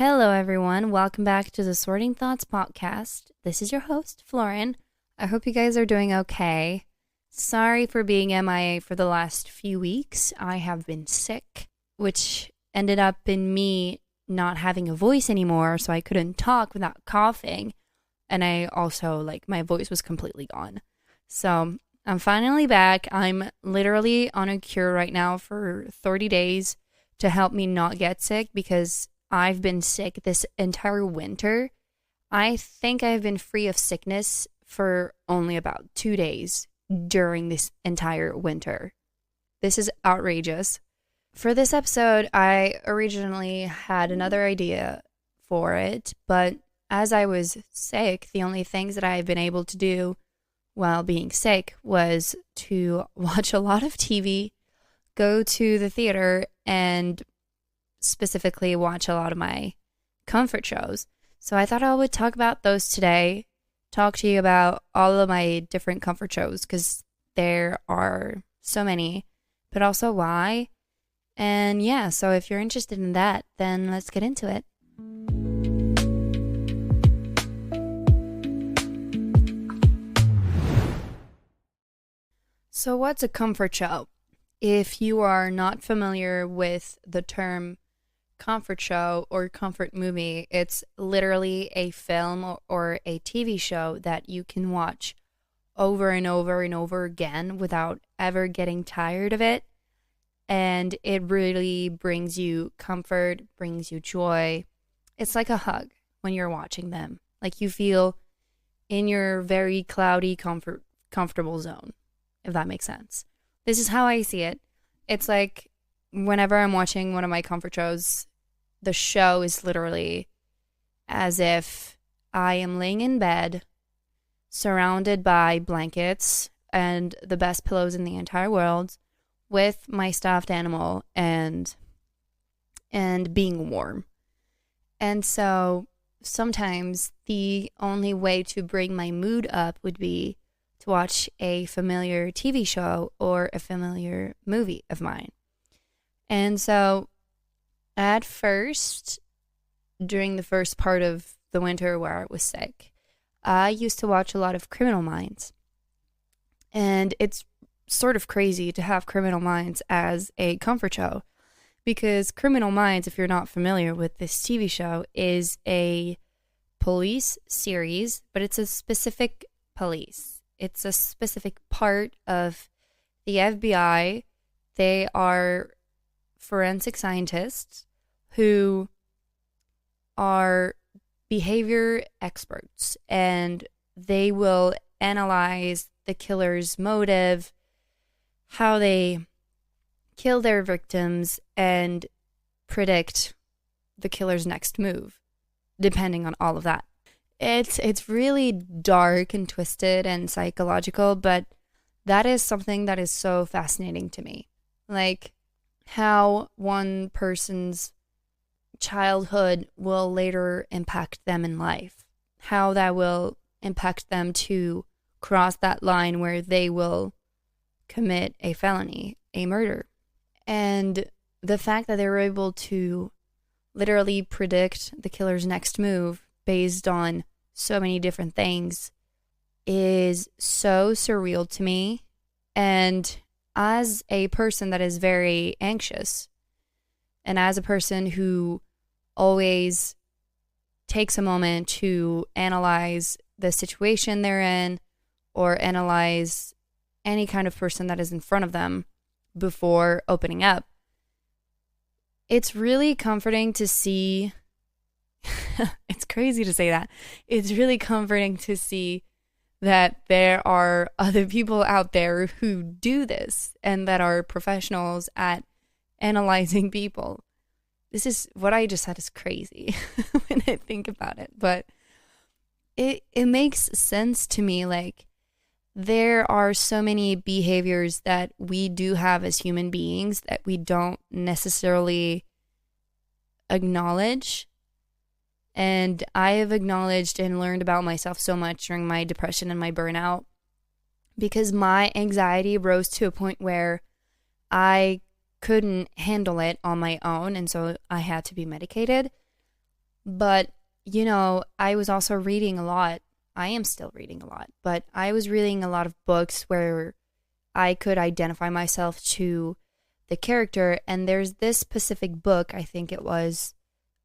Hello, everyone. Welcome back to the Sorting Thoughts podcast. This is your host, Florin. I hope you guys are doing okay. Sorry for being MIA for the last few weeks. I have been sick, which ended up in me not having a voice anymore, so I couldn't talk without coughing. And I also, my voice was completely gone. So I'm finally back. I'm literally on a cure right now for 30 days to help me not get sick because I've been sick this entire winter. I think I've been free of sickness for only about 2 days during this entire winter. This is outrageous. For this episode, I originally had another idea for it, but as I was sick, the only things that I've been able to do while being sick was to watch a lot of TV, go to the theater, and specifically watch a lot of my comfort shows. So I thought I would talk about those today, talk to you about all of my different comfort shows because there are so many, but also why. And yeah, so if you're interested in that, then let's get into it. So what's a comfort show? If you are not familiar with the term comfort show or comfort movie, it's literally a film or a TV show that you can watch over and over and over again without ever getting tired of it. And it really brings you comfort, brings you joy. It's like a hug when you're watching them. Like you feel in your very cloudy, comfortable zone, if that makes sense. This is how I see it. It's like whenever I'm watching one of my comfort shows, the show is literally as if I am laying in bed, surrounded by blankets and the best pillows in the entire world, with my stuffed animal and being warm. And so sometimes the only way to bring my mood up would be to watch a familiar TV show or a familiar movie of mine. And so at first, during the first part of the winter where I was sick, I used to watch a lot of Criminal Minds. And it's sort of crazy to have Criminal Minds as a comfort show because Criminal Minds, if you're not familiar with this TV show, is a police series, but it's a specific police. It's a specific part of the FBI. They are forensic scientists who are behavior experts, and they will analyze the killer's motive, how they kill their victims, and predict the killer's next move, depending on all of that. It's really dark and twisted and psychological, but that is something that is so fascinating to me. Like how one person's childhood will later impact them in life, how that will impact them to cross that line where they will commit a felony, a murder. And the fact that they were able to literally predict the killer's next move based on so many different things is so surreal to me. And as a person that is very anxious, and as a person who always takes a moment to analyze the situation they're in or analyze any kind of person that is in front of them before opening up, it's really comforting to see. It's crazy to say that. It's really comforting to see that there are other people out there who do this and that are professionals at analyzing people. This is what I just said is crazy when I think about it, but it makes sense to me. Like there are so many behaviors that we do have as human beings that we don't necessarily acknowledge. And I have acknowledged and learned about myself so much during my depression and my burnout because my anxiety rose to a point where I couldn't handle it on my own, and so I had to be medicated. But, I was also reading a lot. I am still reading a lot, but I was reading a lot of books where I could identify myself to the character. And there's this specific book, I think it was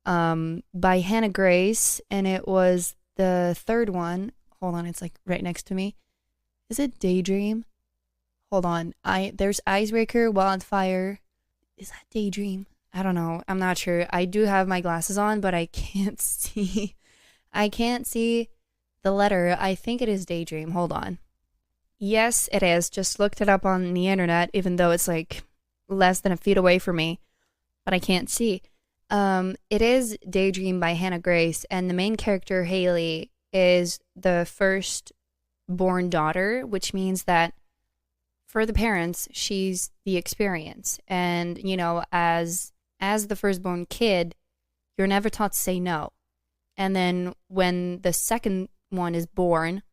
by Hannah Grace, and it was the third one. Hold on, it's like right next to me. Is it Daydream? Hold on. There's Icebreaker, Wildfire. Is that Daydream? I don't know. I'm not sure. I do have my glasses on, but I can't see. I can't see the letter. I think it is Daydream. Hold on. Yes, it is. Just looked it up on the internet, even though it's like less than a feet away from me, but I can't see. It is Daydream by Hannah Grace, and the main character, Haley, is the first born daughter, which means that for the parents, she's the experience. And, as the firstborn kid, you're never taught to say no. And then when the second one is born,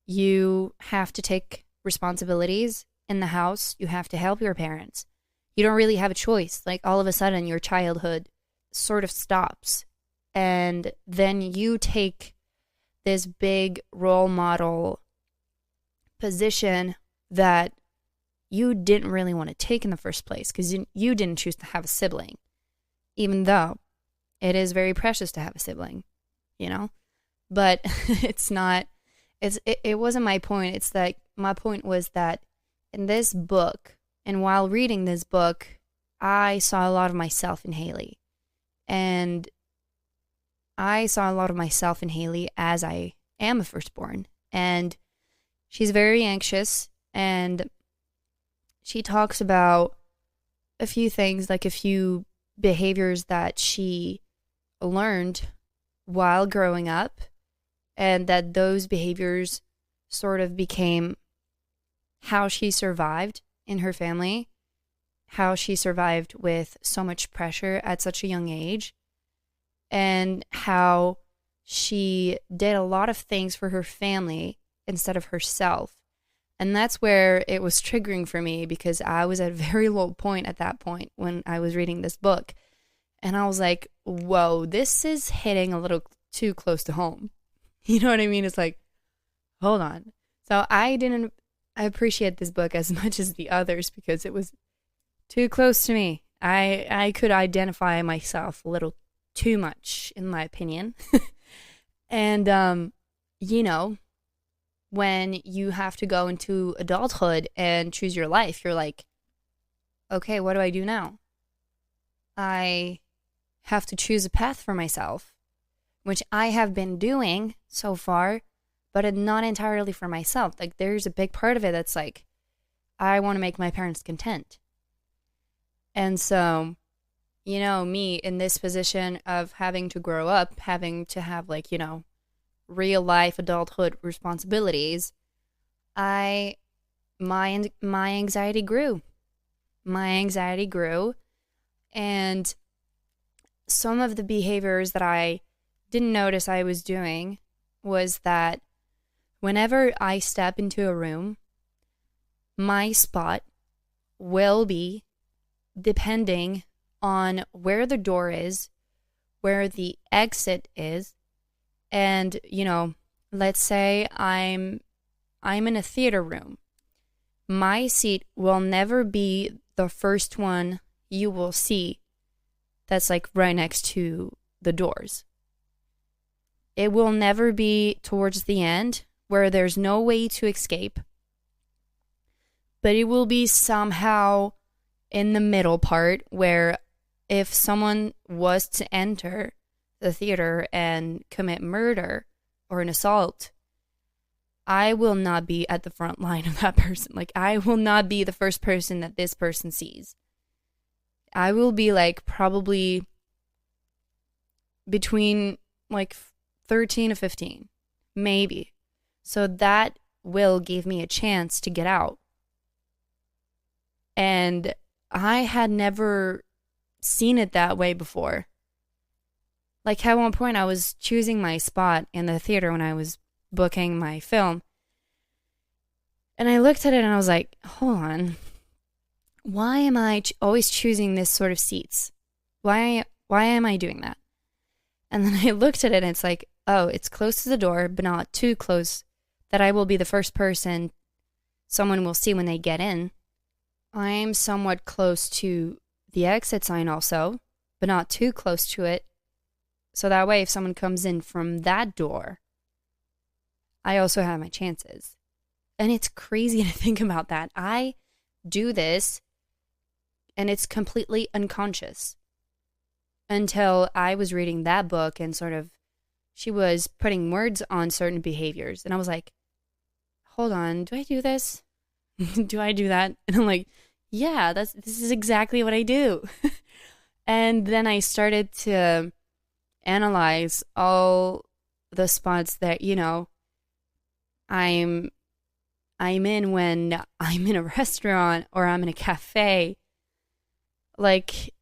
you have to take responsibilities in the house. You have to help your parents. You don't really have a choice. Like, all of a sudden, your childhood sort of stops. And then you take this big role model position that you didn't really want to take in the first place, because you didn't choose to have a sibling, even though it is very precious to have a sibling, But it wasn't my point. It's that my point was that in this book, and while reading this book, I saw a lot of myself in Haley. And I saw a lot of myself in Haley as I am a firstborn. And she's very anxious, and she talks about a few things, like a few behaviors that she learned while growing up, and that those behaviors sort of became how she survived in her family, how she survived with so much pressure at such a young age, and how she did a lot of things for her family instead of herself. And that's where it was triggering for me, because I was at a very low point at that point when I was reading this book. And I was like, whoa, this is hitting a little too close to home. You know what I mean? It's like, hold on. So I didn't appreciate this book as much as the others, because it was too close to me. I could identify myself a little too much, in my opinion. And, when you have to go into adulthood and choose your life, you're like, okay, what do I do now? I have to choose a path for myself, which I have been doing so far, but not entirely for myself. Like, there's a big part of it that's like, I want to make my parents content. And so, me in this position of having to grow up, having to have, like, real life adulthood responsibilities, my anxiety grew. My anxiety grew, and some of the behaviors that I didn't notice I was doing was that whenever I step into a room, my spot will be depending on where the door is, where the exit is. And, let's say I'm in a theater room. My seat will never be the first one you will see that's like right next to the doors. It will never be towards the end where there's no way to escape. But it will be somehow in the middle part where if someone was to enter the theater and commit murder or an assault, I will not be at the front line of that person. Like, I will not be the first person that this person sees. I will be like probably between like 13 to 15, maybe. So that will give me a chance to get out. And I had never seen it that way before. Like, at one point, I was choosing my spot in the theater when I was booking my film. And I looked at it and I was like, hold on. Why am I always choosing this sort of seats? Why am I doing that? And then I looked at it and it's like, oh, it's close to the door, but not too close that I will be the first person someone will see when they get in. I'm somewhat close to the exit sign also, but not too close to it. So that way, if someone comes in from that door, I also have my chances. And it's crazy to think about that. I do this and it's completely unconscious until I was reading that book and sort of she was putting words on certain behaviors. And I was like, hold on, do I do this? Do I do that? And I'm like, yeah, this is exactly what I do. And then I started to analyze all the spots that, I'm in when I'm in a restaurant or I'm in a cafe. Like,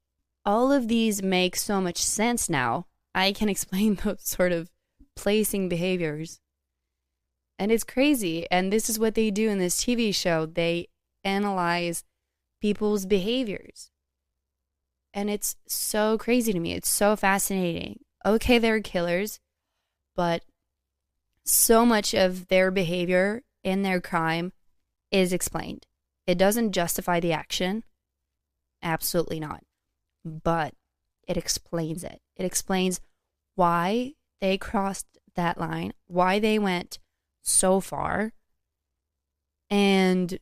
all of these make so much sense now. I can explain those sort of placing behaviors. And it's crazy. And this is what they do in this TV show. They analyze people's behaviors. And it's so crazy to me. It's so fascinating. Okay, they're killers, but so much of their behavior in their crime is explained. It doesn't justify the action. Absolutely not. But it explains it. It explains why they crossed that line, why they went so far. And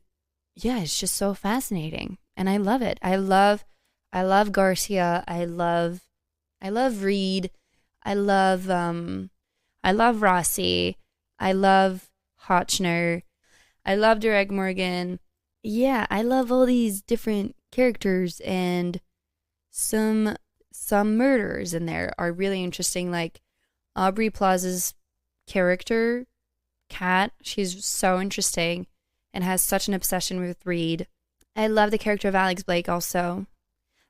yeah, it's just so fascinating. And I love it. I love Garcia. I love Reed. I love Rossi. I love Hotchner. I love Derek Morgan. Yeah, I love all these different characters, and some murderers in there are really interesting. Like Aubrey Plaza's character, Kat, she's so interesting and has such an obsession with Reed. I love the character of Alex Blake also.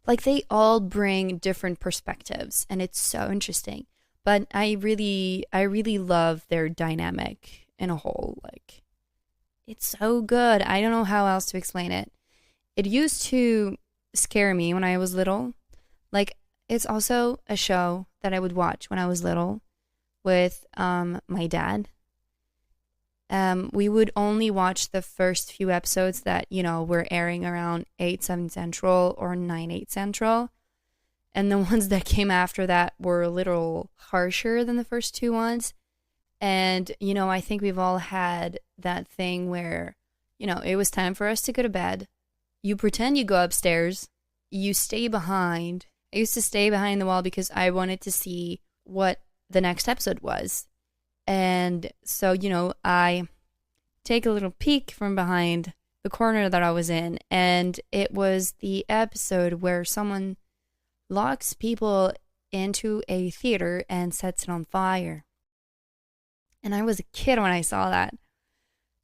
Like, they all bring different perspectives, and it's so interesting. But I really love their dynamic in a whole. Like, it's so good. I don't know how else to explain it. It used to scare me when I was little. Like, it's also a show that I would watch when I was little with my dad. We would only watch the first few episodes that, were airing around 8, 7 Central or 9, 8 Central. And the ones that came after that were a little harsher than the first two ones. And, I think we've all had that thing where, it was time for us to go to bed. You pretend you go upstairs. You stay behind. I used to stay behind the wall because I wanted to see what the next episode was. And so, I take a little peek from behind the corner that I was in. And it was the episode where someone locks people into a theater and sets it on fire. And I was a kid when I saw that.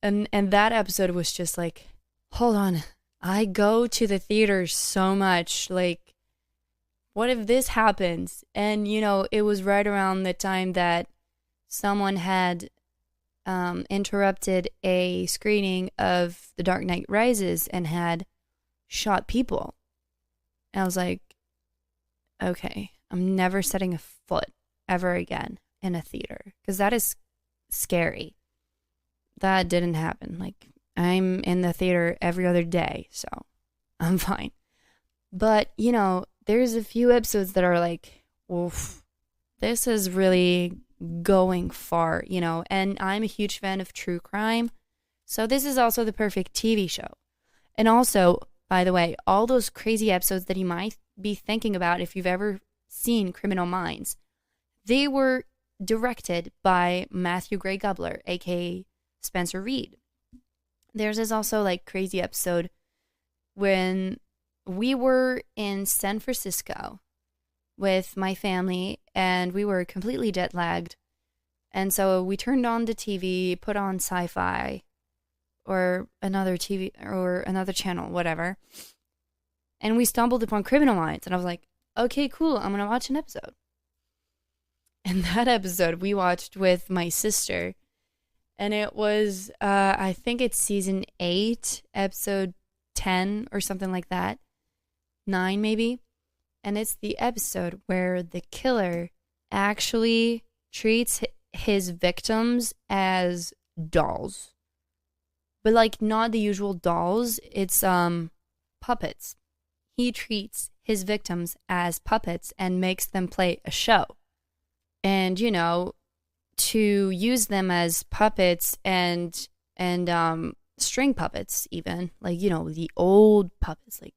And that episode was just like, hold on, I go to the theater so much. Like, what if this happens? And, it was right around the time that someone had interrupted a screening of The Dark Knight Rises and had shot people. And I was like, okay, I'm never setting a foot ever again in a theater, because that is scary. That didn't happen. Like, I'm in the theater every other day, so I'm fine. But, there's a few episodes that are like, oof, this is really going far, and I'm a huge fan of true crime. So this is also the perfect TV show. And also, by the way, all those crazy episodes that you might be thinking about if you've ever seen Criminal Minds, they were directed by Matthew Gray Gubler, aka Spencer Reed. There's this also like crazy episode when we were in San Francisco with my family and we were completely jet lagged. And so we turned on the TV, put on Sci-Fi or another TV or another channel, whatever. And we stumbled upon Criminal Minds and I was like, okay, cool, I'm going to watch an episode. And that episode we watched with my sister. And it was, I think it's season 8, episode 10 or something like that. 9 maybe. And it's the episode where the killer actually treats his victims as dolls. But like not the usual dolls, it's puppets. He treats his victims as puppets and makes them play a show. And to use them as puppets and string puppets even, like the old puppets, like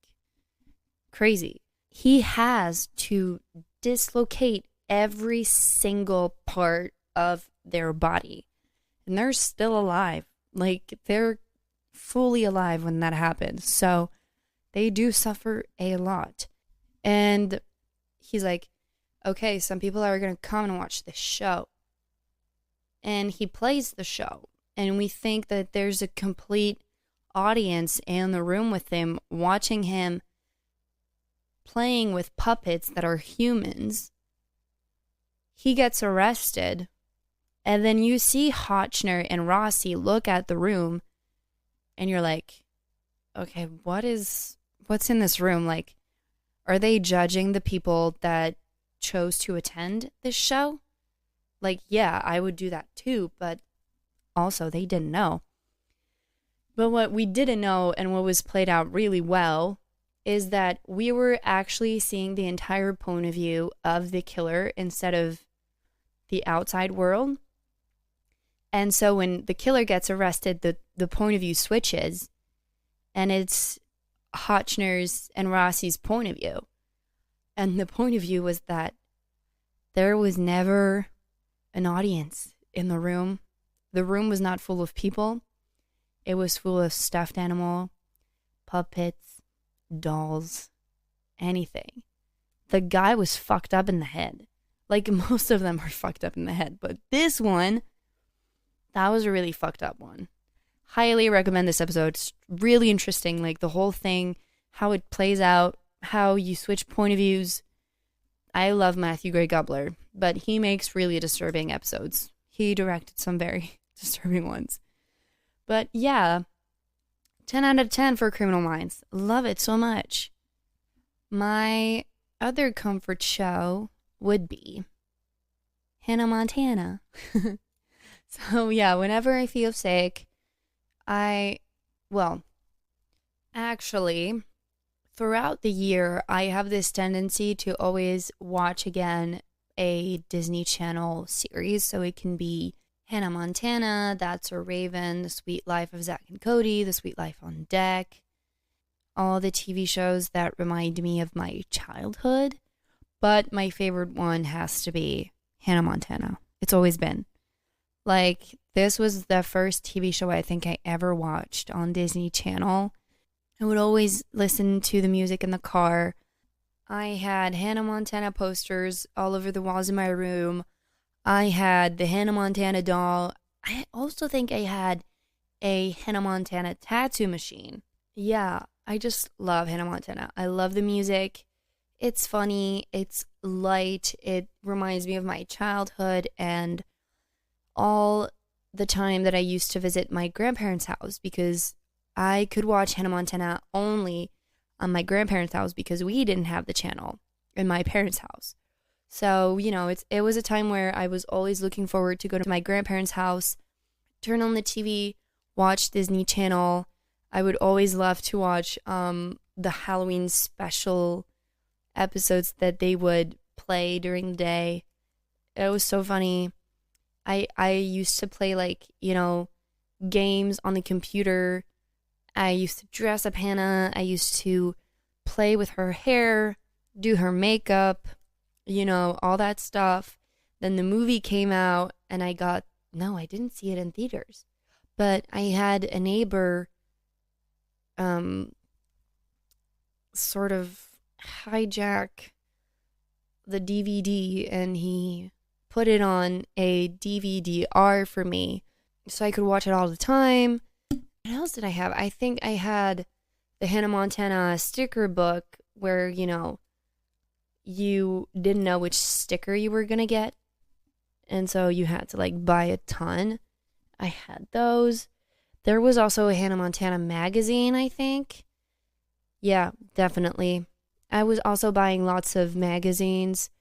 crazy. He has to dislocate every single part of their body. And they're still alive. Like they're fully alive when that happens. So they do suffer a lot. And he's like, okay, some people are going to come and watch this show. And he plays the show. And we think that there's a complete audience in the room with him, watching him playing with puppets that are humans. He gets arrested. And then you see Hotchner and Rossi look at the room. And you're like, okay, what's in this room? Like, are they judging the people that chose to attend this show? Like, yeah, I would do that too, but also they didn't know. But what we didn't know and what was played out really well is that we were actually seeing the entire point of view of the killer instead of the outside world. And so when the killer gets arrested, the point of view switches and it's Hotchner's and Rossi's point of view. And the point of view was that there was never an audience in the room. The room was not full of people. It was full of stuffed animal, puppets, dolls, anything. The guy was fucked up in the head. Like most of them are fucked up in the head. But this one, that was a really fucked up one. Highly recommend this episode. It's really interesting. Like the whole thing, how it plays out, how you switch point of views. I love Matthew Gray Gubler, but he makes really disturbing episodes. He directed some very disturbing ones. But yeah, 10 out of 10 for Criminal Minds. Love it so much. My other comfort show would be Hannah Montana. So yeah, whenever I feel sick, actually, throughout the year, I have this tendency to always watch again a Disney Channel series. So it can be Hannah Montana, That's a Raven, The Sweet Life of Zack and Cody, The Sweet Life on Deck, all the TV shows that remind me of my childhood. But my favorite one has to be Hannah Montana. It's always been. Like, this was the first TV show I think I ever watched on Disney Channel. I would always listen to the music in the car. I had Hannah Montana posters all over the walls in my room. I had the Hannah Montana doll. I also think I had a Hannah Montana tattoo machine. Yeah, I just love Hannah Montana. I love the music. It's funny. It's light. It reminds me of my childhood and all the time that I used to visit my grandparents' house because I could watch Hannah Montana only on my grandparents' house because we didn't have the channel in my parents' house. So, it was a time where I was always looking forward to go to my grandparents' house, turn on the TV, watch Disney Channel. I would always love to watch the Halloween special episodes that they would play during the day. It was so funny. I used to play games on the computer. I used to dress up Hannah. I used to play with her hair, do her makeup, all that stuff. Then the movie came out and I didn't see it in theaters. But I had a neighbor sort of hijack the DVD and he put it on a DVD-R for me so I could watch it all the time. What else did I have? I think I had the Hannah Montana sticker book where, you didn't know which sticker you were going to get. And so you had to buy a ton. I had those. There was also a Hannah Montana magazine, I think. Yeah, definitely. I was also buying lots of magazines.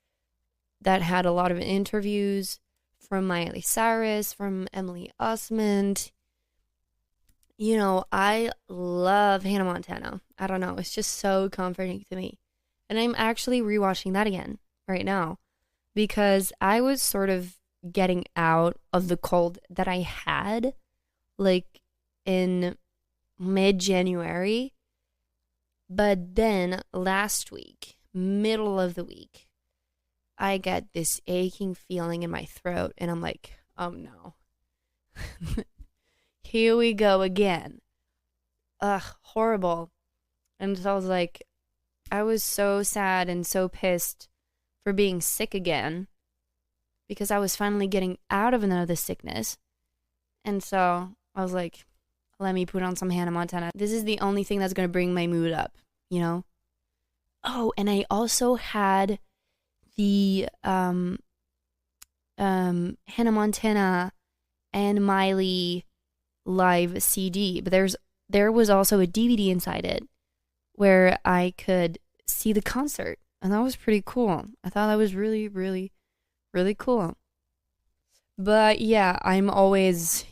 that had a lot of interviews from Miley Cyrus, from Emily Osment. You know, I love Hannah Montana. I don't know, it's just so comforting to me. And I'm actually rewatching that again right now because I was sort of getting out of the cold that I had like in mid January. But then last week, middle of the week, I get this aching feeling in my throat, and I'm like, oh no. Here we go again. Ugh, horrible. And so I was like, I was so sad and so pissed for being sick again because I was finally getting out of another sickness. And so I was like, let me put on some Hannah Montana. This is the only thing that's going to bring my mood up, you know? Oh, and I also had the Hannah Montana and Miley live CD, but there was also a DVD inside it where I could see the concert, and that was pretty cool. I thought that was really, really, really cool. But yeah, I'm always,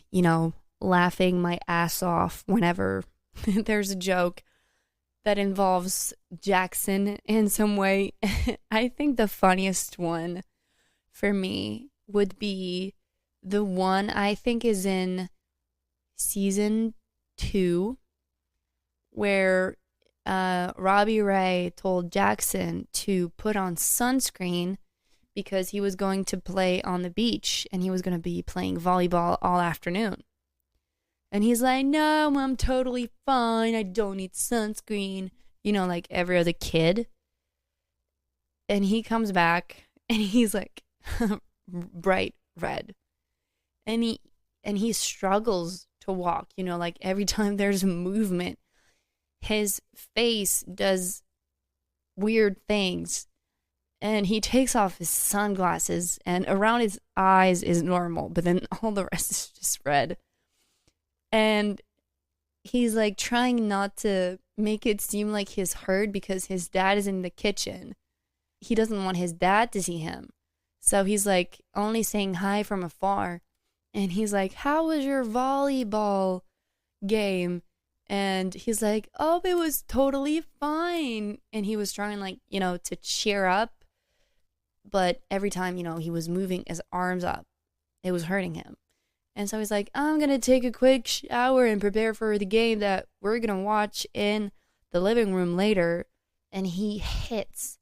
laughing my ass off whenever there's a joke that involves Jackson in some way. I think the funniest one for me would be the one I think is in season 2 where Robbie Ray told Jackson to put on sunscreen because he was going to play on the beach and he was going to be playing volleyball all afternoon. And he's like, no, I'm totally fine. I don't need sunscreen. Like every other kid. And he comes back and he's like bright red. And he struggles to walk, like every time there's a movement, his face does weird things. And he takes off his sunglasses and around his eyes is normal, but then all the rest is just red. And he's like trying not to make it seem like he's hurt because his dad is in the kitchen. He doesn't want his dad to see him. So he's like only saying hi from afar. And he's like, how was your volleyball game? And he's like, oh, it was totally fine. And he was trying to cheer up. But every time, he was moving his arms up, it was hurting him. And so he's like, I'm going to take a quick shower and prepare for the game that we're going to watch in the living room later. And he hits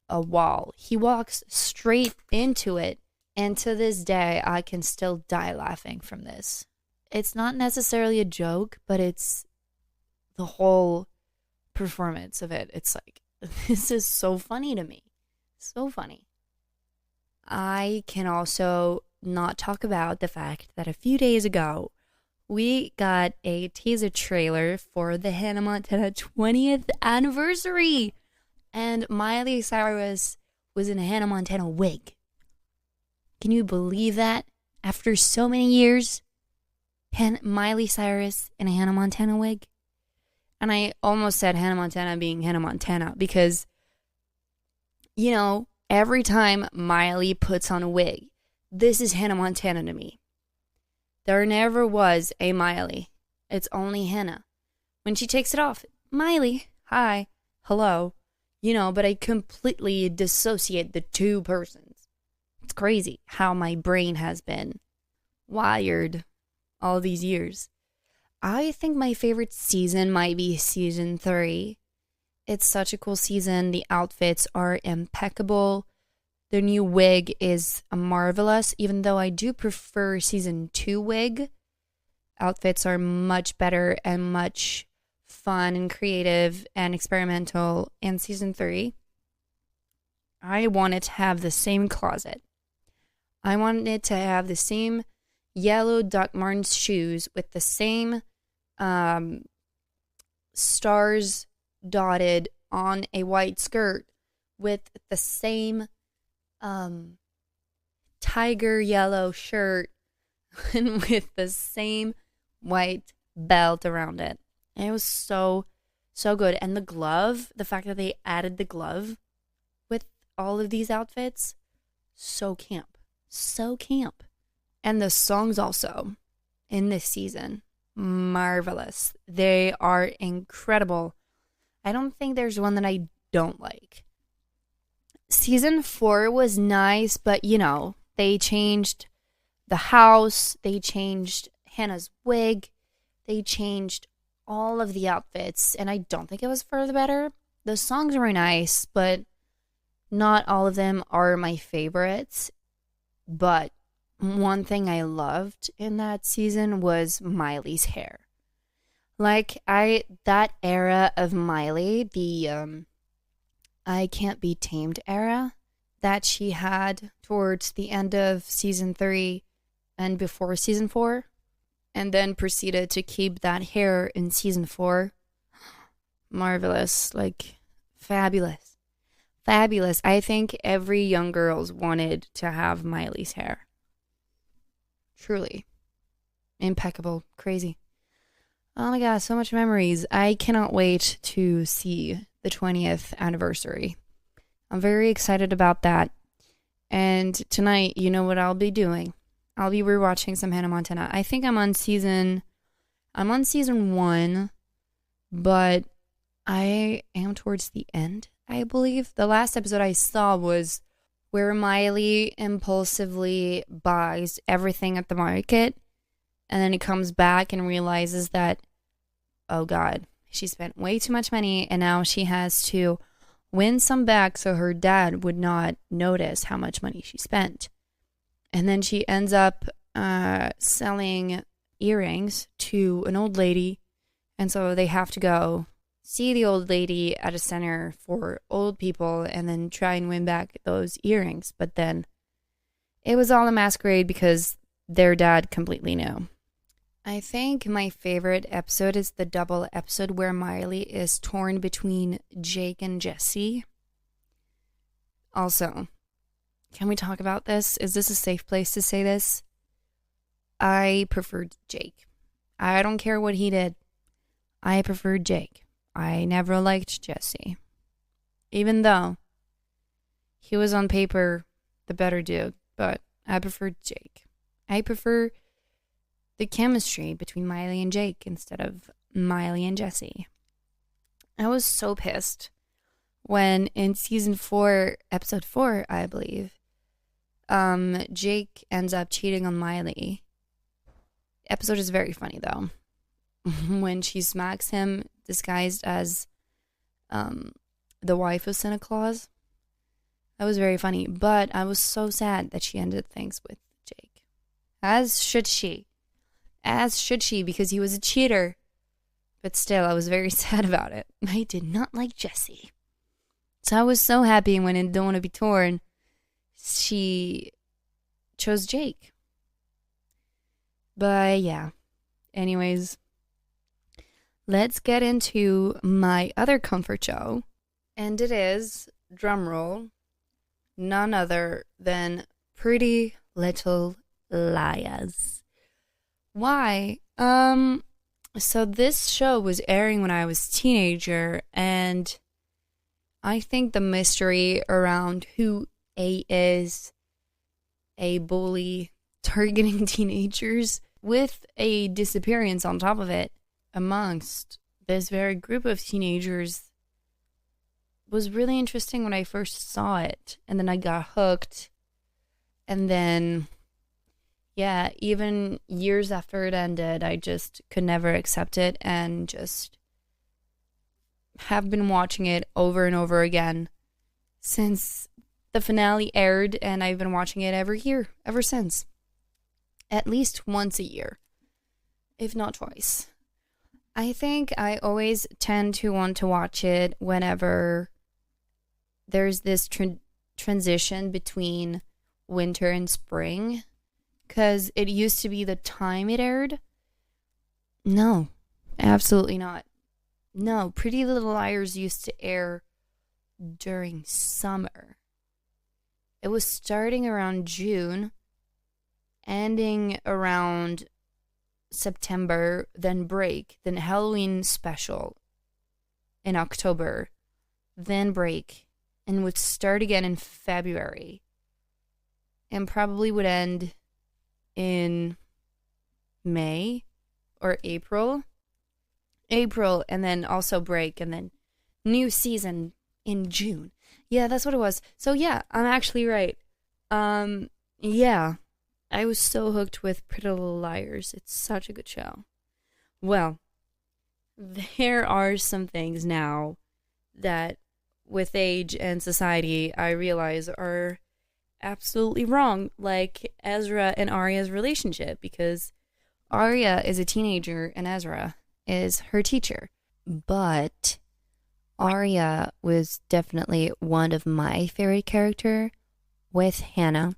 a wall. He walks straight into it. And to this day, I can still die laughing from this. It's not necessarily a joke, but it's the whole performance of it. It's like, this is so funny to me. So funny. I can also not talk about the fact that a few days ago, we got a teaser trailer for the Hannah Montana 20th anniversary. And Miley Cyrus was in a Hannah Montana wig. Can you believe that? After so many years, Miley Cyrus in a Hannah Montana wig? And I almost said Hannah Montana being Hannah Montana because, every time Miley puts on a wig, this is Hannah Montana to me. There never was a Miley. It's only Hannah. When she takes it off, Miley, hi, hello, but I completely dissociate the two persons. It's crazy how my brain has been wired all these years. I think my favorite season might be season 3. It's such a cool season. The outfits are impeccable. The new wig is marvelous, even though I do prefer season 2 wig. Outfits are much better and much fun and creative and experimental in season 3. I want it to have the same closet. I want it to have the same yellow Doc Martens shoes with the same stars dotted on a white skirt with the same tiger yellow shirt and with the same white belt around it. And it was so good. And the glove, the fact that they added the glove with all of these outfits, So camp. So camp. And the songs also in this season, marvelous. They are incredible. I don't think there's one that I don't like. Season 4 was nice, but they changed the house, they changed Hannah's wig, they changed all of the outfits, and I don't think it was for the better. The songs were nice, but not all of them are my favorites. But one thing I loved in that season was Miley's hair. Like, that era of Miley, the I Can't Be Tamed era that she had towards the end of season 3 and before season 4, and then proceeded to keep that hair in season 4. Marvelous. Like, fabulous. Fabulous. I think every young girl's wanted to have Miley's hair. Truly. Impeccable. Crazy. Oh my god, so much memories. I cannot wait to see the 20th anniversary. I'm very excited about that. And tonight, you know what I'll be doing? I'll be rewatching some Hannah Montana. I think I'm on season 1, but I am towards the end, I believe. The last episode I saw was where Miley impulsively buys everything at the market, and then he comes back and realizes that, oh god, she spent way too much money, and now she has to win some back so her dad would not notice how much money she spent. And then she ends up selling earrings to an old lady, and so they have to go see the old lady at a center for old people and then try and win back those earrings. But then it was all a masquerade because their dad completely knew. I think my favorite episode is the double episode where Miley is torn between Jake and Jesse. Also, can we talk about this? Is this a safe place to say this? I preferred Jake. I don't care what he did. I preferred Jake. I never liked Jesse. Even though he was on paper the better dude, but I preferred Jake. I prefer the chemistry between Miley and Jake instead of Miley and Jesse. I was so pissed when in season 4, episode 4, I believe, Jake ends up cheating on Miley. The episode is very funny though. When she smacks him disguised as the wife of Santa Claus. That was very funny, but I was so sad that she ended things with Jake. As should she. As should she, because he was a cheater. But still, I was very sad about it. I did not like Jesse. So I was so happy when in Don't Want to Be Torn, she chose Jake. But yeah. Anyways, let's get into my other comfort show. And it is, drumroll, none other than Pretty Little Liars. Why? So this show was airing when I was a teenager, and I think the mystery around who A is, a bully targeting teenagers with a disappearance on top of it amongst this very group of teenagers was really interesting when I first saw it. And then I got hooked. And then, yeah, even years after it ended, I just could never accept it and just have been watching it over and over again since the finale aired, and I've been watching it every year ever since. At least once a year, if not twice. I think I always tend to want to watch it whenever there's this transition between winter and spring, because it used to be the time it aired. No, absolutely not. No, Pretty Little Liars used to air during summer. It was starting around June, ending around September, then break, then Halloween special in October, then break, and would start again in February. and probably would end in May or April. April, and then also break, and then new season in June. Yeah, that's what it was. So yeah, I'm actually right. Yeah, I was so hooked with Pretty Little Liars. It's such a good show. Well, there are some things now that, with age and society, I realize are absolutely wrong, like Ezra and Arya's relationship, because Arya is a teenager and Ezra is her teacher. But Arya was definitely one of my favorite character with Hannah.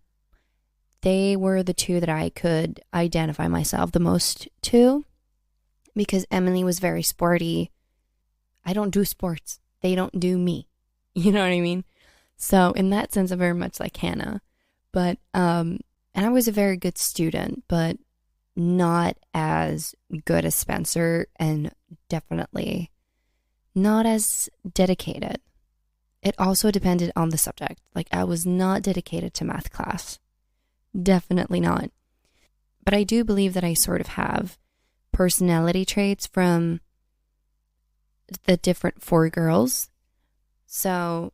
They were the two that I could identify myself the most to, because Emily was very sporty. I don't do sports. They don't do me. You know what I mean? So in that sense, I'm very much like Hannah. But, and I was a very good student, but not as good as Spencer, and definitely not as dedicated. It also depended on the subject. Like, I was not dedicated to math class. Definitely not. But I do believe that I sort of have personality traits from the different four girls. So,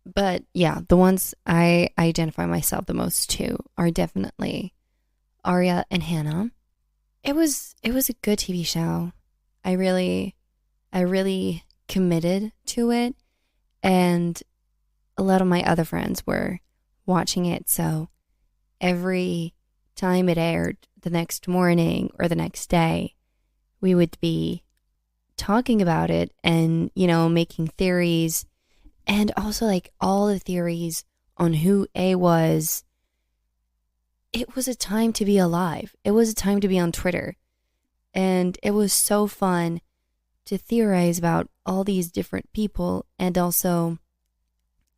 but yeah, the ones I identify myself the most to are definitely Arya and Hannah. It was a good TV show. I really committed to it, and a lot of my other friends were watching it, so every time it aired, the next morning or the next day, we would be talking about it and, making theories, and also like all the theories on who A was. It was a time to be alive. It was a time to be on Twitter. And it was so fun to theorize about all these different people. And also,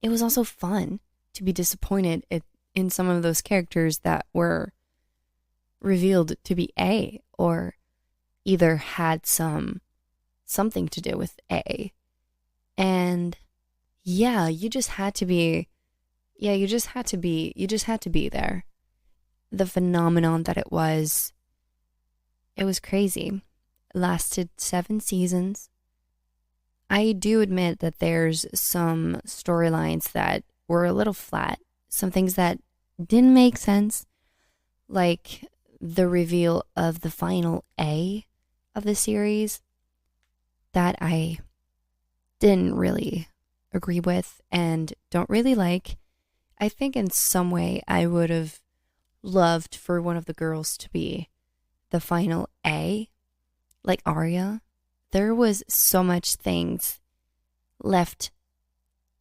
it was also fun to be disappointed in some of those characters that were revealed to be A, or either had something to do with A. And yeah, you just had to be there. The phenomenon that it was crazy. It lasted 7 seasons. I do admit that there's some storylines that were a little flat, some things that didn't make sense, like the reveal of the final A of the series that I didn't really agree with and don't really like. I think in some way I would have loved for one of the girls to be the final A, like Arya. There was so much things left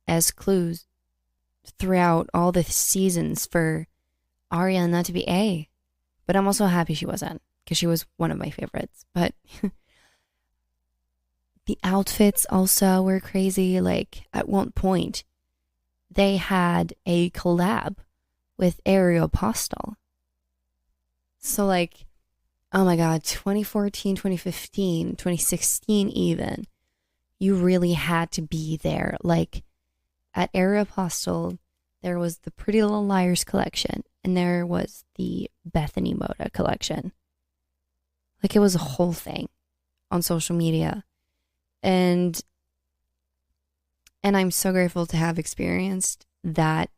as clues throughout all the seasons for Arya not to be A. But I'm also happy she wasn't, because she was one of my favorites. But the outfits also were crazy. Like, at one point, they had a collab with Aeropostale. So, like, oh my God, 2014, 2015, 2016 even, you really had to be there. Like, at Aeropostale, there was the Pretty Little Liars collection, and there was the Bethany Moda collection. Like, it was a whole thing on social media. And I'm so grateful to have experienced that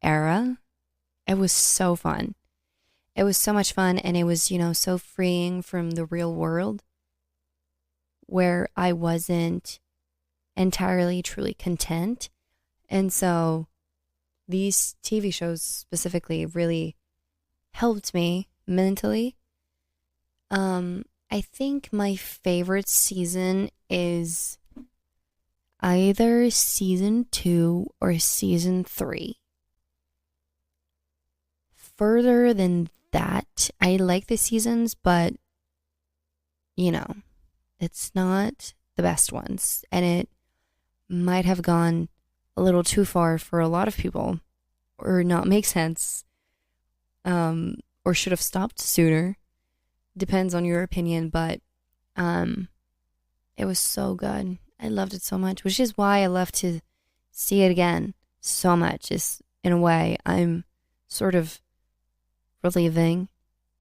era. It was so fun. It was so much fun, and it was, so freeing from the real world, where I wasn't entirely truly content. And so these TV shows specifically really helped me mentally. I think my favorite season is either season 2 or season 3. Further than that, I like the seasons, but it's not the best ones, and it might have gone a little too far for a lot of people, or not make sense, or should have stopped sooner. Depends on your opinion, but it was so good. I loved it so much, which is why I love to see it again so much. Is in a way I'm sort of reliving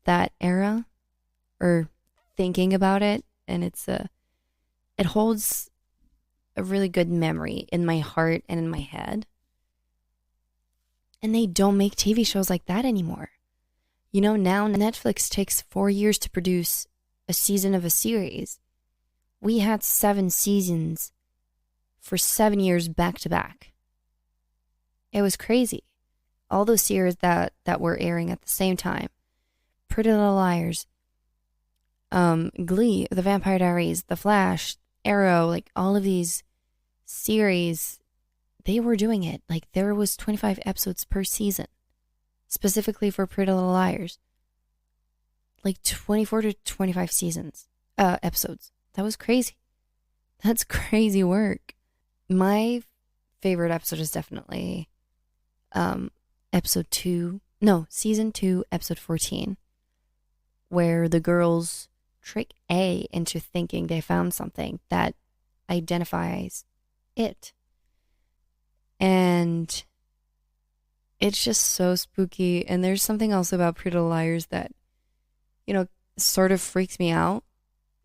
that era or thinking about it, and it holds a really good memory in my heart and in my head. And they don't make TV shows like that anymore. Now Netflix takes 4 years to produce a season of a series. We had 7 seasons for 7 years back to back. It was crazy. All those series that were airing at the same time. Pretty Little Liars, Glee, The Vampire Diaries, The Flash, Arrow, like all of these series, they were doing it. Like there was 25 episodes per season, specifically for Pretty Little Liars. Like 24 to 25 episodes. That was crazy. That's crazy work. My favorite episode is definitely season 2, episode 14, where the girls trick A into thinking they found something that identifies it. And it's just so spooky. And there's something else about Pretty Little Liars that, sort of freaks me out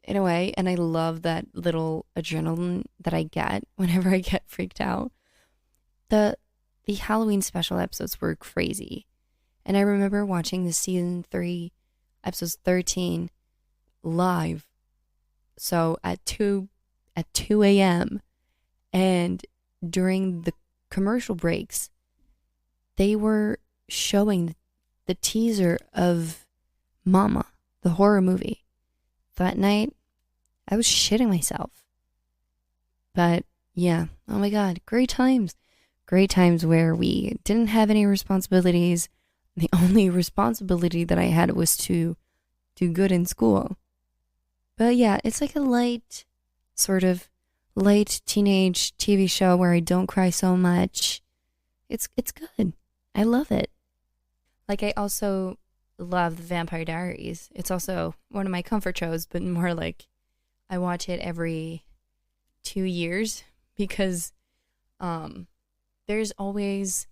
in a way. And I love that little adrenaline that I get whenever I get freaked out. The Halloween special episodes were crazy. And I remember watching the season 3, episodes 13 live. So at 2 a.m. And during the commercial breaks, they were showing the teaser of Mama, the horror movie. That night, I was shitting myself. But yeah, oh my God, great times. Great times where we didn't have any responsibilities. The only responsibility that I had was to do good in school. But yeah, it's like a light teenage TV show where I don't cry so much. It's good. I love it. Like I also love The Vampire Diaries. It's also one of my comfort shows, but more like I watch it every 2 years because there's always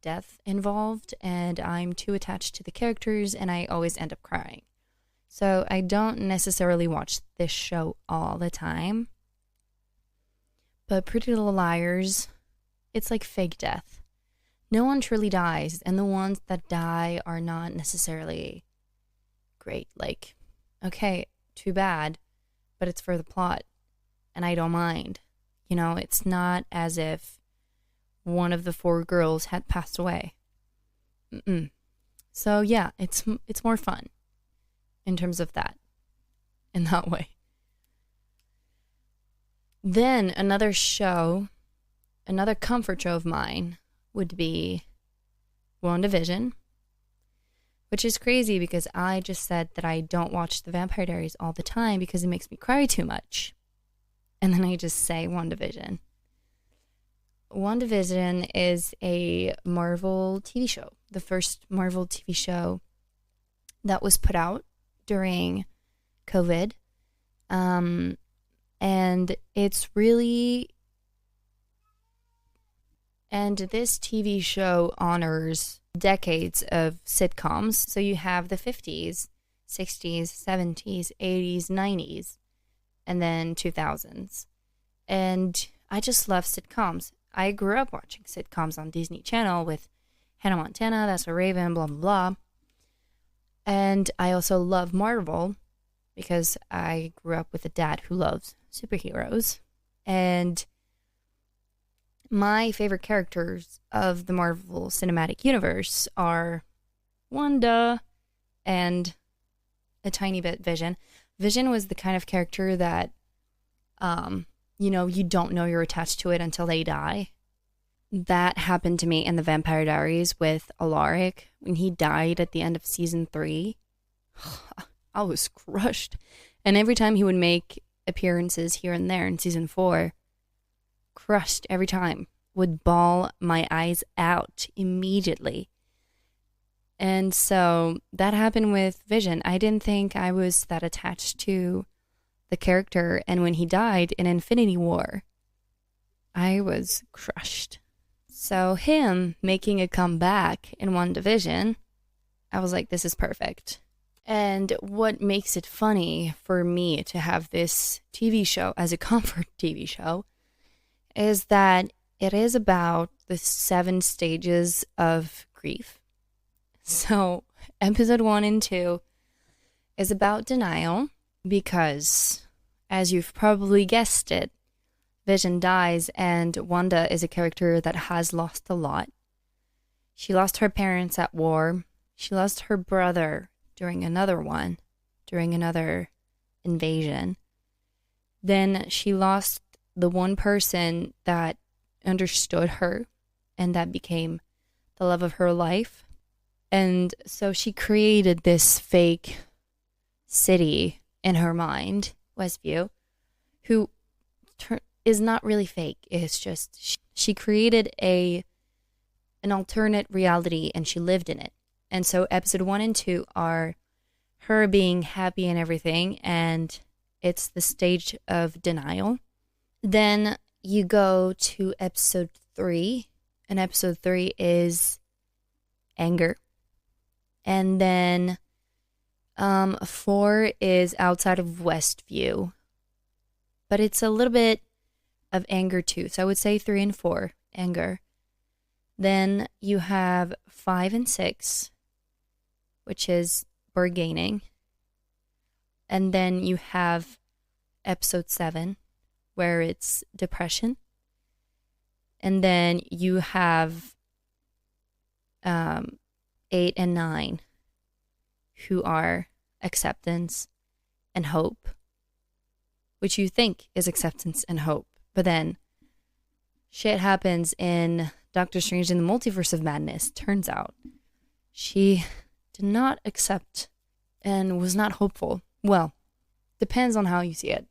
death involved and I'm too attached to the characters and I always end up crying. So I don't necessarily watch this show all the time. But Pretty Little Liars, it's like fake death. No one truly dies, and the ones that die are not necessarily great. Like, okay, too bad, but it's for the plot, and I don't mind. It's not as if one of the 4 girls had passed away. So yeah, it's more fun in terms of that, in that way. Then another comfort show of mine would be WandaVision, which is crazy because I just said that I don't watch The Vampire Diaries all the time because it makes me cry too much. And then I just say WandaVision. WandaVision is a Marvel TV show, the first Marvel TV show that was put out during COVID. And it's really... And this TV show honors decades of sitcoms. So you have the 50s, 60s, 70s, 80s, 90s, and then 2000s. And I just love sitcoms. I grew up watching sitcoms on Disney Channel with Hannah Montana, That's a Raven, blah, blah, blah. And I also love Marvel because I grew up with a dad who loves superheroes. And my favorite characters of the Marvel Cinematic Universe are Wanda and a tiny bit Vision. Vision was the kind of character that, you don't know you're attached to it until they die. That happened to me in The Vampire Diaries with Alaric. When he died at the end of season 3, I was crushed. And every time he would make appearances here and there in season 4, crushed every time, would bawl my eyes out immediately. And so that happened with Vision. I didn't think I was that attached to the character. And when he died in Infinity War, I was crushed. So him making a comeback in WandaVision, I was like, this is perfect. And what makes it funny for me to have this TV show as a comfort TV show is that it is about the 7 stages of grief. So episode 1 and 2 is about denial because, as you've probably guessed it, Vision dies and Wanda is a character that has lost a lot. She lost her parents at war. She lost her brother during another invasion. Then she lost the one person that understood her and that became the love of her life. And so she created this fake city in her mind, Westview, who is not really fake. It's just she created an alternate reality and she lived in it. And so episode 1 and 2 are her being happy and everything, and it's the stage of denial. Then you go to episode 3, and episode 3 is anger. And then 4 is outside of Westview, but it's a little bit of anger too. So I would say 3 and 4, anger. Then you have 5 and 6, which is bargaining. And then you have episode 7, where it's depression. And then you have 8 and 9, who are acceptance and hope, which you think is acceptance and hope. But then shit happens in Doctor Strange in the Multiverse of Madness. Turns out she did not accept and was not hopeful. Well, depends on how you see it.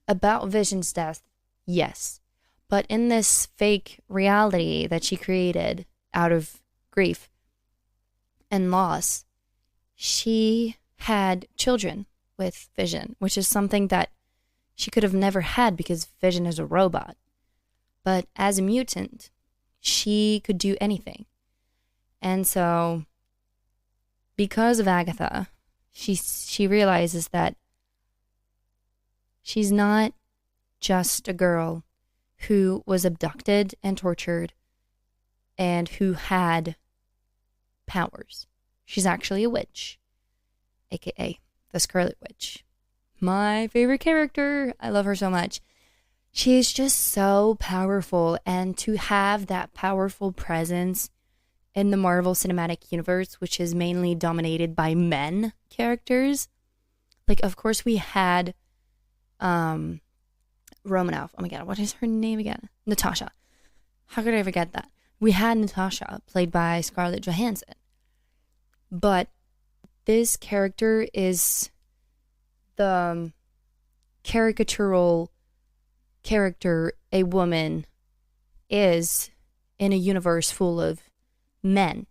About Vision's death, yes. But in this fake reality that she created out of grief and loss, she had children with Vision, which is something that she could have never had because Vision is a robot. But as a mutant, she could do anything. And so, because of Agatha, she realizes that she's not just a girl who was abducted and tortured and who had powers. She's actually a witch, aka the Scarlet Witch. My favorite character. I love her so much. She's just so powerful, and to have that powerful presence in the Marvel Cinematic Universe, which is mainly dominated by men characters. Like, of course, we had Romanoff. Oh my god, what is her name again? Natasha. How could I forget that? We had Natasha, played by Scarlett Johansson. But this character is the caricatural character a woman is in a universe full of men.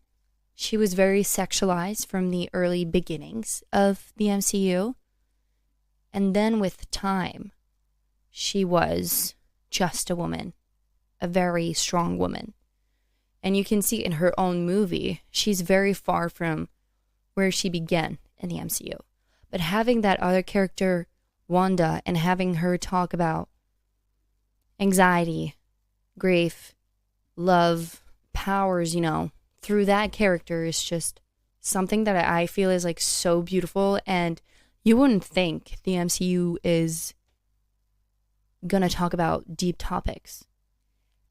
She was very sexualized from the early beginnings of the MCU. And then with time, she was just a woman, a very strong woman. And you can see in her own movie, she's very far from where she began in the MCU. But having that other character, Wanda, and having her talk about anxiety, grief, love, powers, through that character is just something that I feel is like so beautiful. And you wouldn't think the MCU is gonna talk about deep topics.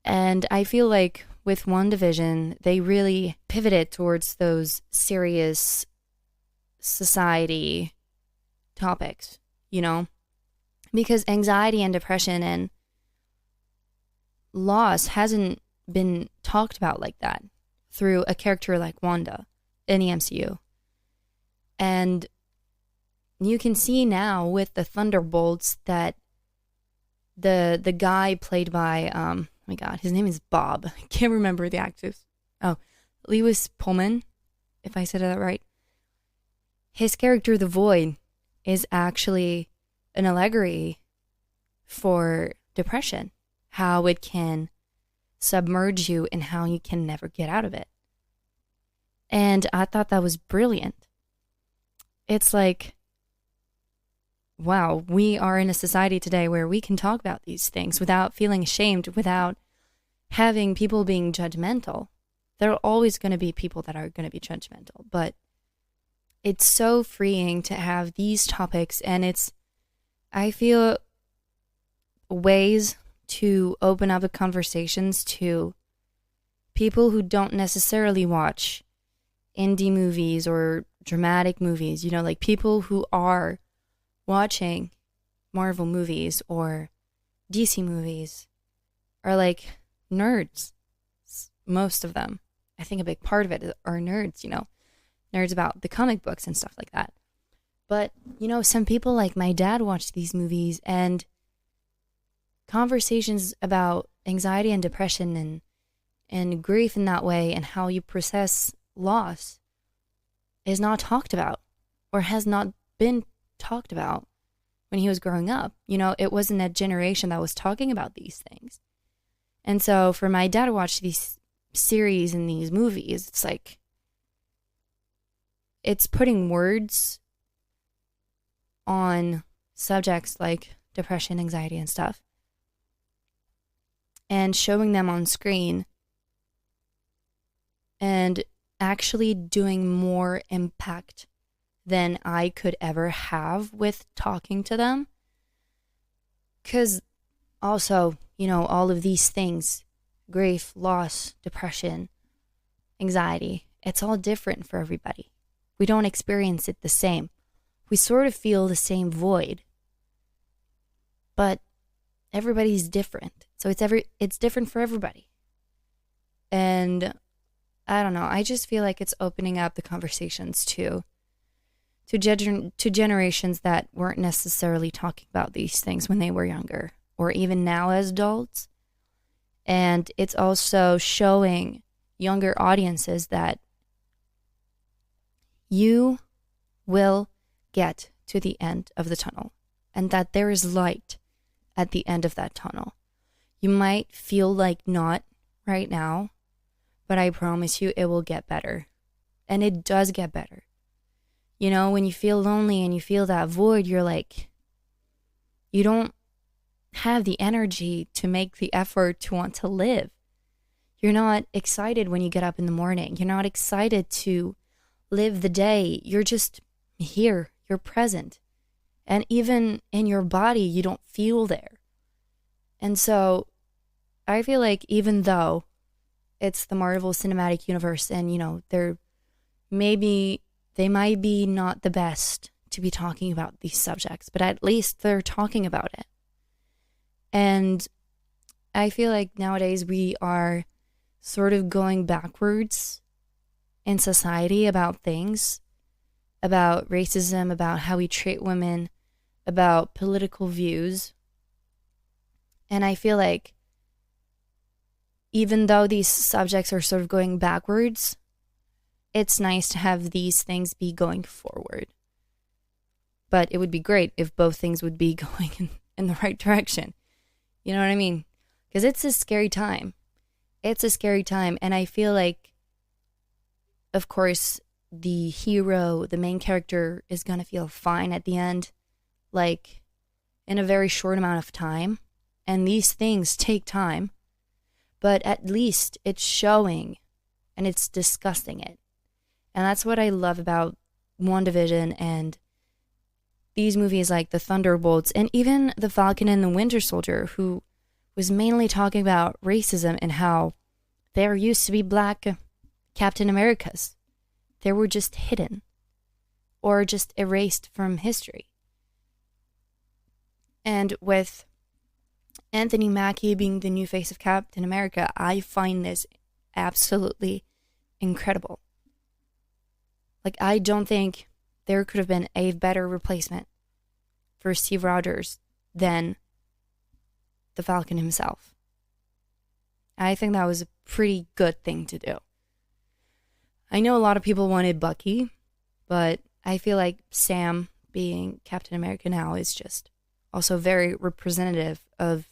And I feel like with WandaVision, they really pivoted towards those serious society topics, because anxiety and depression and loss hasn't been talked about like that through a character like Wanda in the MCU. And you can see now with the Thunderbolts that the guy played by oh my god, his name is Bob. I can't remember the actors. Oh, Lewis Pullman, if I said that right. His character, the Void, is actually an allegory for depression, how it can submerge you in how you can never get out of it. And I thought that was brilliant. It's like, wow, we are in a society today where we can talk about these things without feeling ashamed, without having people being judgmental. There are always going to be people that are going to be judgmental, but it's so freeing to have these topics, and I feel, ways to open up the conversations to people who don't necessarily watch indie movies or dramatic movies, like people who are watching Marvel movies or DC movies are like nerds. Most of them. I think a big part of it are nerds, nerds about the comic books and stuff like that. But, some people like my dad watch these movies, and conversations about anxiety and depression and grief in that way, and how you process loss, is not talked about, or has not been talked about when he was growing up. It wasn't a generation that was talking about these things. And so for my dad to watch these series and these movies, it's like, it's putting words on subjects like depression, anxiety, and stuff, and showing them on screen, and actually doing more impact than I could ever have with talking to them. Because also, all of these things, grief, loss, depression, anxiety, it's all different for everybody. We don't experience it the same. We sort of feel the same void, but everybody's different. So it's different for everybody. And I don't know, I just feel like it's opening up the conversations to generations that weren't necessarily talking about these things when they were younger, or even now as adults. And it's also showing younger audiences that you will get to the end of the tunnel, and that there is light at the end of that tunnel. You might feel like not right now, but I promise you it will get better. And it does get better. When you feel lonely and you feel that void, you're like, you don't have the energy to make the effort to want to live. You're not excited when you get up in the morning. You're not excited to live the day. You're just here. You're present. And even in your body, you don't feel there. And so I feel like even though it's the Marvel Cinematic Universe, and, they might be not the best to be talking about these subjects, but at least they're talking about it. And I feel like nowadays we are sort of going backwards in society about things, about racism, about how we treat women, about political views. And I feel like even though these subjects are sort of going backwards, it's nice to have these things be going forward. But it would be great if both things would be going in the right direction. You know what I mean? Because it's a scary time. It's a scary time. And I feel like, of course, the hero, the main character, is going to feel fine at the end, like in a very short amount of time. And these things take time. But at least it's showing and it's discussing it. And that's what I love about WandaVision and these movies like The Thunderbolts, and even The Falcon and the Winter Soldier, who was mainly talking about racism and how there used to be black Captain Americas. They were just hidden or just erased from history. And with Anthony Mackie being the new face of Captain America, I find this absolutely incredible. Like, I don't think there could have been a better replacement for Steve Rogers than the Falcon himself. I think that was a pretty good thing to do. I know a lot of people wanted Bucky, but I feel like Sam being Captain America now is just also very representative of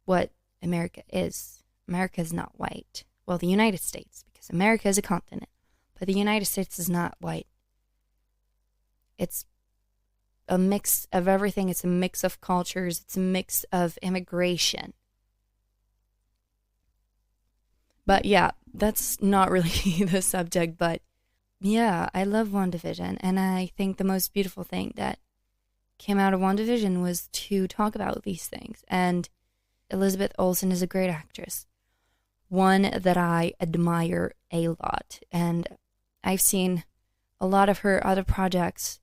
what America is America is not white. Well, the United States, because America is a continent, but the United States is not white. It's a mix of everything. It's a mix of cultures. It's a mix of immigration. But yeah, that's not really the subject. But yeah, I love WandaVision. And I think the most beautiful thing that came out of WandaVision was to talk about these things. And Elizabeth Olsen is a great actress. One that I admire a lot. And I've seen a lot of her other projects.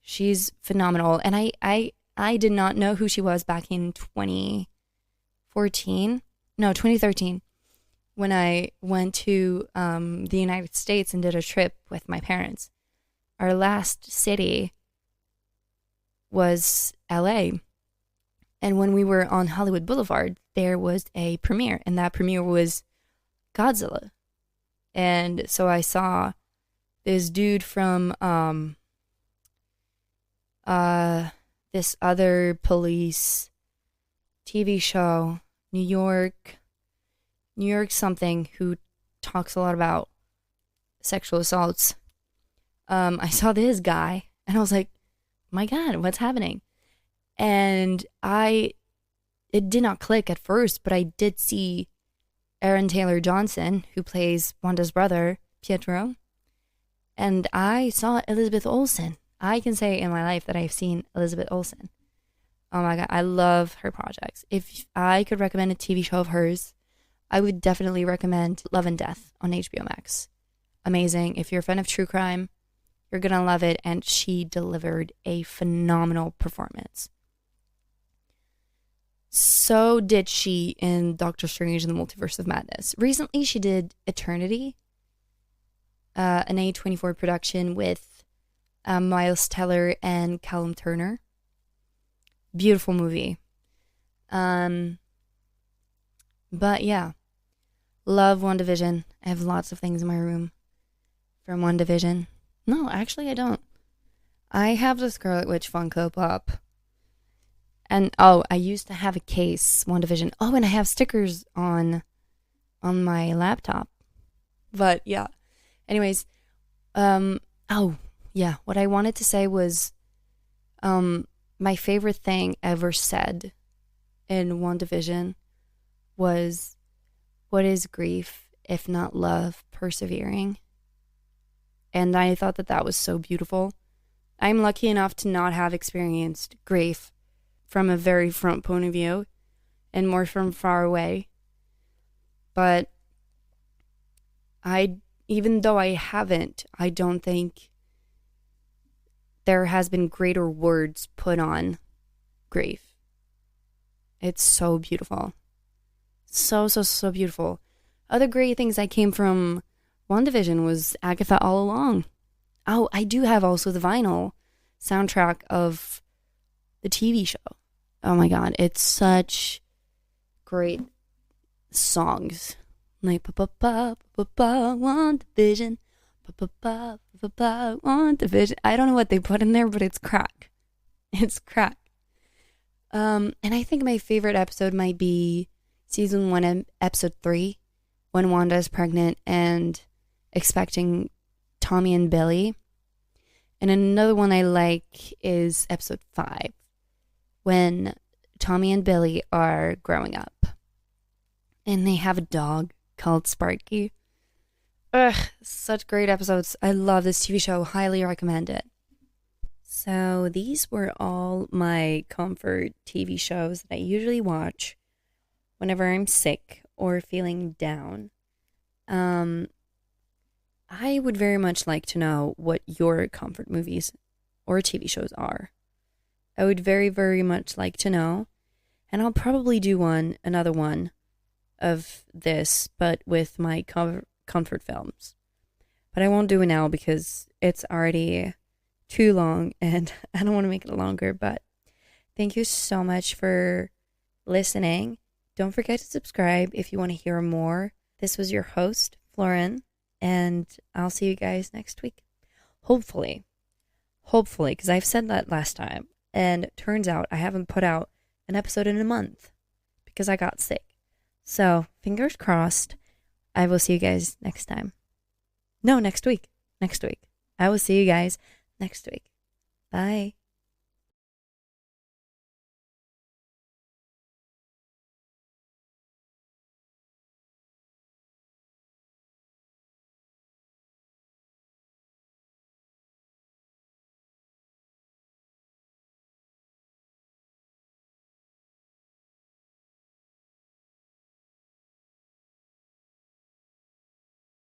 She's phenomenal. And I did not know who she was back in 2013, when I went to the United States and did a trip with my parents. Our last city was LA. And when we were on Hollywood Boulevard, there was a premiere. And that premiere was Godzilla. And so I saw this dude from this other police TV show, New York something, who talks a lot about sexual assaults. I saw this guy and I was like, my God, what's happening? And it did not click at first, but I did see Aaron Taylor Johnson, who plays Wanda's brother, Pietro. And I saw Elizabeth Olsen. I can say in my life that I've seen Elizabeth Olsen. Oh my God, I love her projects. If I could recommend a TV show of hers, I would definitely recommend Love and Death on HBO Max. Amazing. If you're a fan of true crime, you're going to love it. And she delivered a phenomenal performance. So did she in Doctor Strange and the Multiverse of Madness. Recently, she did Eternity, an A24 production with Miles Teller and Callum Turner. Beautiful movie. But yeah, love WandaVision. I have lots of things in my room from WandaVision. No, actually I don't. I have the Scarlet Witch Funko Pop. And I used to have a case, WandaVision. Oh, and I have stickers on my laptop. But yeah. Anyways, what I wanted to say was my favorite thing ever said in WandaVision was, what is grief if not love persevering? And I thought that was so beautiful. I'm lucky enough to not have experienced grief from a very front point of view and more from far away. But even though I haven't, I don't think there has been greater words put on grief. It's so beautiful. So, so, so beautiful. Other great things that came from WandaVision was Agatha All Along. Oh, I do have also the vinyl soundtrack of the TV show. Oh my God, it's such great songs. Like, WandaVision, WandaVision. I don't know what they put in there, but it's crack. It's crack. And I think my favorite episode might be season 1, episode 3, when Wanda is pregnant and expecting Tommy and Billy. And another one I like is episode 5, when Tommy and Billy are growing up. And they have a dog called Sparky. Ugh, such great episodes. I love this TV show. Highly recommend it. So these were all my comfort TV shows that I usually watch whenever I'm sick or feeling down. I would very much like to know what your comfort movies or TV shows are. I would very, very much like to know. And I'll probably do another one of this, but with my comfort films. But I won't do it now because it's already too long and I don't want to make it longer. But thank you so much for listening. Don't forget to subscribe if you want to hear more. This was your host, Florin, and I'll see you guys next week. Hopefully, because I've said that last time, and it turns out I haven't put out an episode in a month because I got sick. So, fingers crossed. I will see you guys next time. No, next week. Next week. I will see you guys next week. Bye.